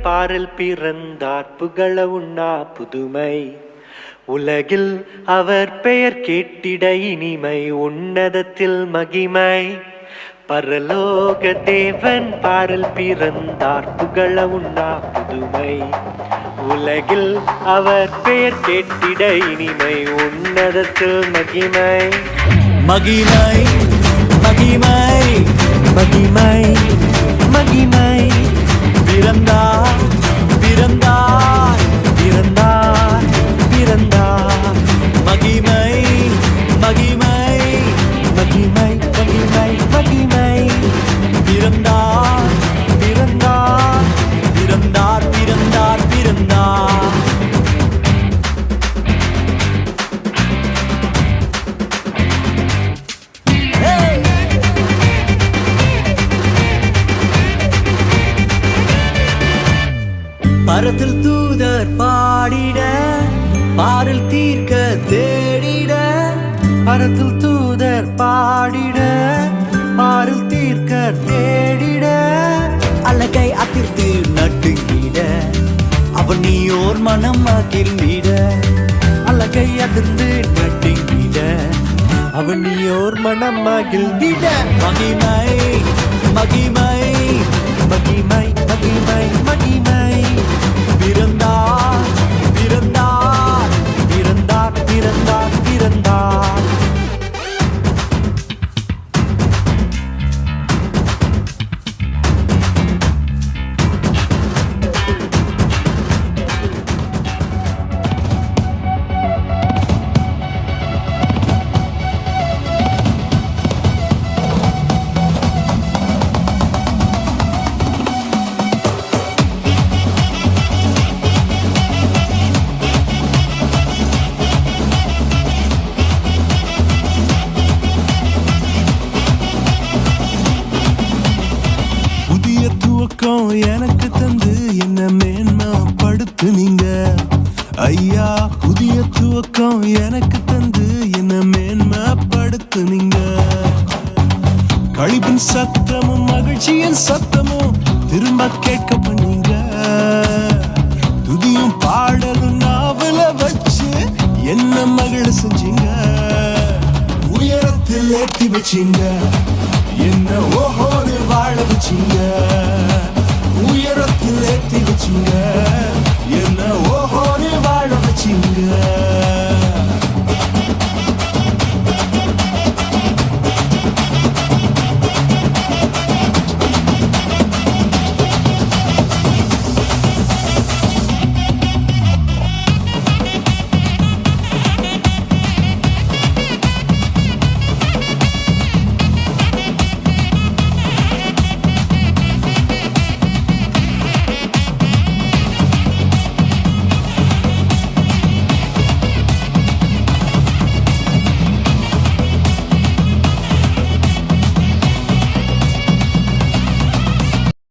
பாரில் பிறந்தார் புகழ உண்ணா புதுமை உலகில் அவர் பெயர் கேட்டிட இனிமை உன்னதத்தில் மகிமை பரலோக தேவன் பாரில் பிறந்தார் புகழ உண்ணா புதுமை உலகில் அவர் பெயர் கேட்டிட இனிமை உன்னதத்தில் மகிமை மகிமை மகிமை மகிமை மகிமை பிறந்தார் பிறந்தார் பிறந்தார் பிறந்தார் மகிமை மகிமை மகிமை மகிமை மகிமை பிறந்தார் பிறந்தார் பிறந்தார் பிறந்தார் பிறந்தார் பரத்தில் தூதர் பாடிட பாரில் தீர்க்க தேடிட பரத்தில் தூதர் பாடிட பாரில் தீர்க்க தேடிட அழகை அதிர்த்து நட்டுங்கிட அவன் நீயோர் மனம் மகிழ்ந்திட அழகை அதிர்ந்து நட்டுங்கிட அவன் நீயோர் மனம் மகிழ்ந்திட மகிமை மகிமை மகிமை மகிமை மகிமை பிறந்தார் பிறந்தார் பிறந்தார் பிறந்தார் பிறந்தார் எனக்கு தந்து என்ன மேன்மைப்படுத்துனீங்க ஐயா. புதிய துவக்கம் எனக்கு தந்து என்ன மேன்மைப்படுத்துனீங்க. கழிப்பின் சத்தமும் மகிழ்ச்சியின் சத்தமும் திரும்ப கேட்க பண்ணீங்க. துதியும் பாடலும் நாவல வச்சு என்ன மகிழ செஞ்சீங்க. உயரத்தில் ஏற்றி வச்சீங்க, என்ன ஓஹோடு வாழ வச்சீங்க. உயரத்தில் ஏற்றி வச்சீங்க,